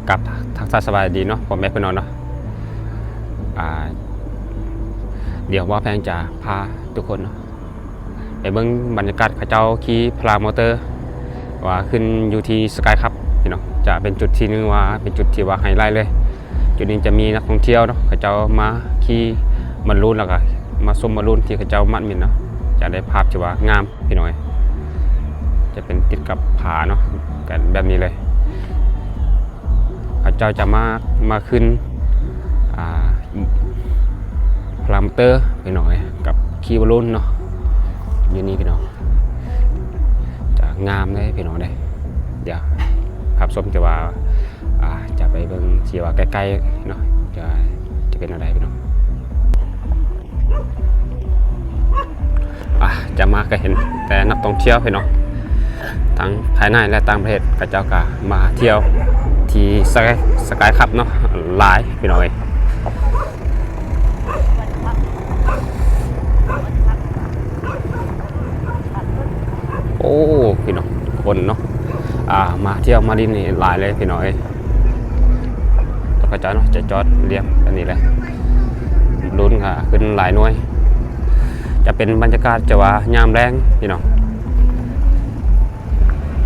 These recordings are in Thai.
กับทักษะสบายดีเนาะผมแม่พี่น้องเนาะเดี๋ยวว่าแพงจะพาทุกคนเนาะไปเบิ่งบรรยากาศเขาเจ้าขี่พลามอเตอร์ว่าขึ้นอยู่ที่สกายคัพพี่น้องจะเป็นจุดที่นึงว่าเป็นจุดที่ว่าไฮไลท์เลยจุดนี้จะมีนักท่องเที่ยวเนาะเขาเจ้ามาขี่บอลลูนแล้วก็มาชมบอลลูนที่เขาเจ้ามัดมินเนาะจะได้ภาพที่ว่างามพี่น้องจะเป็นติดกับผาเนาะกันแบบนี้เลยเขาเจ้าจะมาขึ้นพลามเตอร์ไปหน่อยกับคีบอลลูนเนาะอยู่นี่พี่น้องจะงามเลยพี่น้องเลยเดี๋ยวภาพส้มจะว่าจะไปเบิ่งที่ว่าใกล้ๆเนาะจะเป็นอะไรพี่น้องจะมาก็เห็นแต่นักท่องเที่ยวพี่น้องทั้งภายในและต่างประเทศก็เจ้าก็มาเที่ยวที่สกายคัพเนาะหลายพี่น้องโอ้พี่น้องคนเนาะมาเที่ยวมาดินนี่หลายเลยพี่น้องก็จะเนาะจะจอดเรียบอันนี้เลยลุ้นค่ะขึ้นหลายหน่วยจะเป็นบรรยากาศจะว่ายามแรงพี่น้อง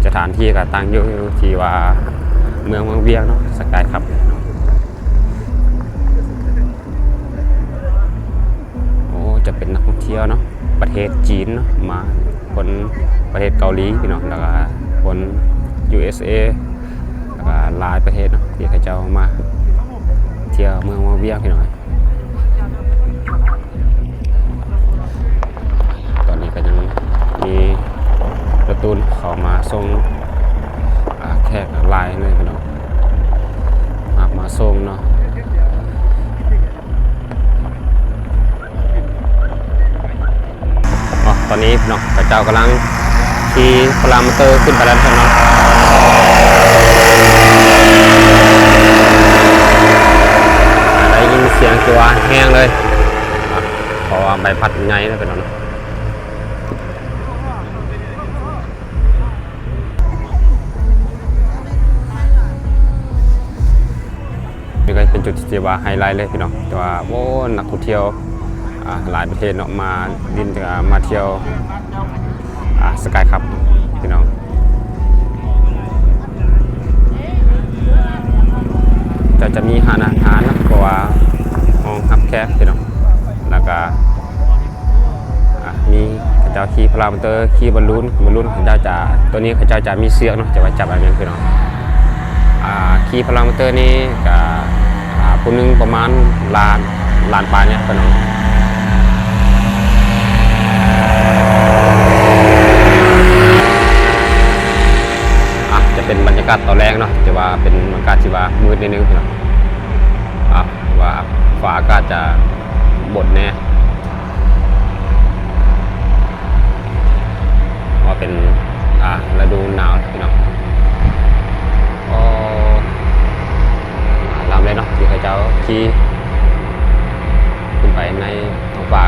สถานที่ก็ตั้งอยู่ที่ว่าเมืองเวียงเนาะสกายครับโอ้จะเป็นนักท่องเที่ยวเนาะประเทศจีนเนาะมาคนประเทศเกาหลีพี่น้องแล้วก็คน USA แล้วก็หลายประเทศเนาะที่เขาเจ้ามาเที่ยวเมืองเวียงพี่น้องตอนนี้ก็ยังมีรถตู้เข้ามาส่งแขกหลายเลยพี่น้องมาส่งเนาะตอนนี้พี่น้องพระเจ้ากำลังขี่พลามอเตอร์ขึ้นไปแล้วเนาะได้ยินเสียงตัวแห้งเลยเพราะว่าใบพัดใหญ่เลยพี่น้องนี่ก็เป็นจุดที่ว่าไฮไลท์เลยพี่น้องแต่ว่าโอ้นักท่องเที่ยวหลายประเทศเนาะมาดินจะมาเที่ยวสกายคัพพี่น้องจะมีอาหารนะเพราะว่าห้องฮับแคบพี่น้องแล้วก็มีเขาเจ้าขี่พลามอเตอร์ขี่บอลลูนเขาเจ้าจะตัวนี้เขาเจ้าจะมีเสือกเนาะจะไว้จับอะไรพี่น้องขี่พลามอเตอร์นี่กับผู้นึงประมาณล้านปลายเนี่ยพี่น้องจะเป็นบรรยากาศตอนแรกเนาะจะว่าเป็นบรรยากาศที่ว่ามืดนิดนึงพี่น้องว่าฟ้าอากาศจะบดแน่ว่าเป็นฤดูหนาวพี่น้องลำเลยเนาะที่เขาเจ้าขี่ขึ้นไปในท้องฟ้า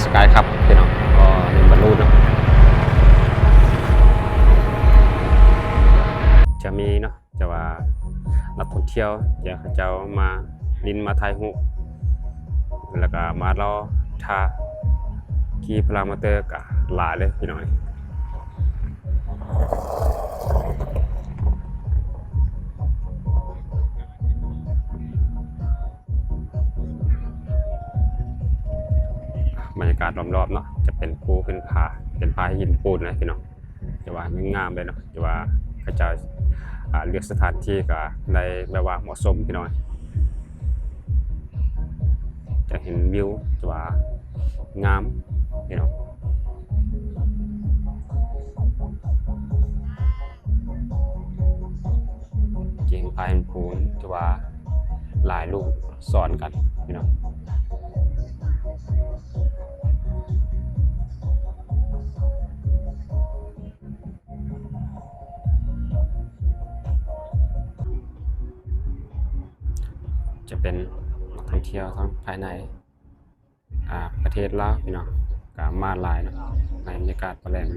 สกายคัพพี่น้องก็เป็นบอลลูนเนาะจะมีเนาะจะว่านักท่องเที่ยวจะเขาเจ้ามาลินมาถ่ายรูปแล้วก็มารอท่าขี่พลามอเตอร์กับหลายเลยพี่น้องบรรยากาศรอบๆเนาะจะเป็นภูเป็นผาหินปูนนะพี่น้องจะว่างามเลยเนาะจะว่าเขาจะเลือกสถานที่กับในแบบว่าเหมาะสมพี่น้องจะเห็นวิวจะว่างามพี่น้องเจียงพายปูนจะว่าหลายลูกซ้อนกันพี่น้องจะเป็นนักท่องเที่ยวทั้งภายในประเทศลาวพี่น้องกับมาลายเนาะในบรรยากาศแปลง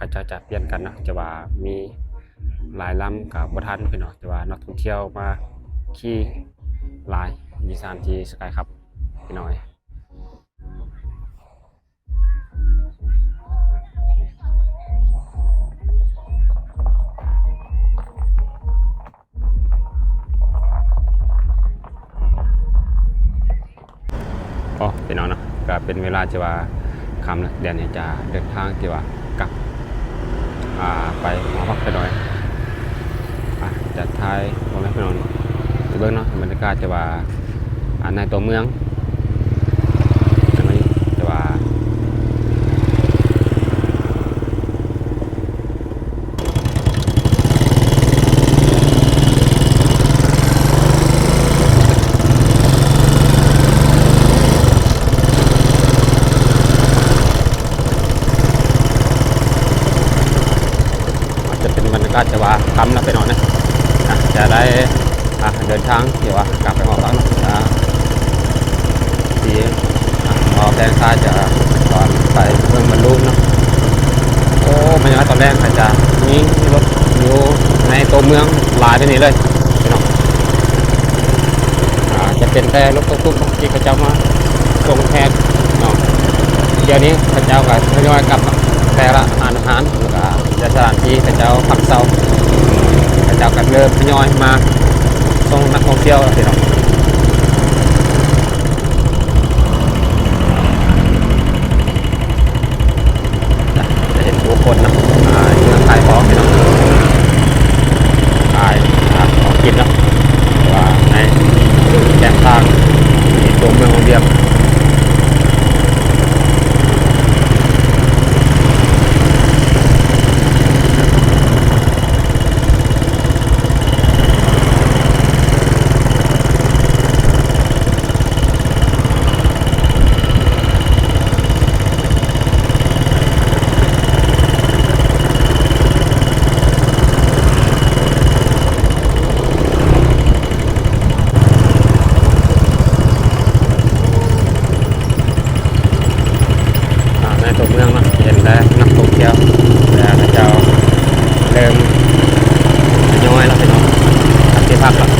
เขาเจ้าจะเปลี่ยนกันเนาะจะว่ามีหลายลำกับบ่ทันพี่น้องแต่ว่านักท่องเที่ยวมาขี่หลายมีสถานที่สกายครับพี่น้อยอ๋อพี่น้องเนาะก็เป็นเวลาจะว่าคำละเดี๋ยวนี้จะเดินทางที่ว่ากลับไปหอพักไปหน่อยจัดท้ายพ่อแม่พี่น้องไปเบิ่งเนาะบรรยากาศจะว่าในตัวเมืองอันนี้จะว่าจะเป็นบรรยากาศจะว่าคำนะพี่น้องนะจะได้เดินทางเดี๋ยวกลับไปหอพักนะที่หอแดงซ่าจะตอนไปเมืองบรรลุเนาะโอ้บรรยากาศตอนแรกอาจจะมีรถอยู่ในตัวเมืองหลายที่นี่เลยพี่น้องจะเป็นแต่รถตุ๊กๆที่เขาเจ้ามาส่งแทนเนาะเดี๋ยวนี้เขาเจ้าก็ทยอยกลับแต่ละอาหารหรือว่าสถานที่เขาเจ้าพักเซาเขาเจ้าก็เริ่มทยอยมาส่งนักท่องเที่ยวแล้วพี่น้องจะเห็นผู้คนนะเมืองขายของพี่น้องขายของกินเนาะว่าในแกงทางในตัวเมืองของเดียมตัวเมืองเนาะเห็นแล้วนักท่องเที่ยวแล้วเจ้าเริ่มทยอยแล้วพี่น้องทำที่พักแล้ว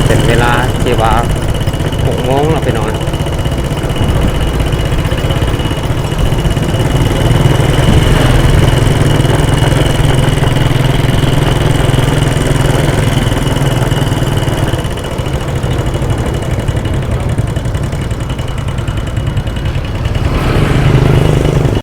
เป็นเวลาที่ว่า6 โมงแล้วพี่น้อง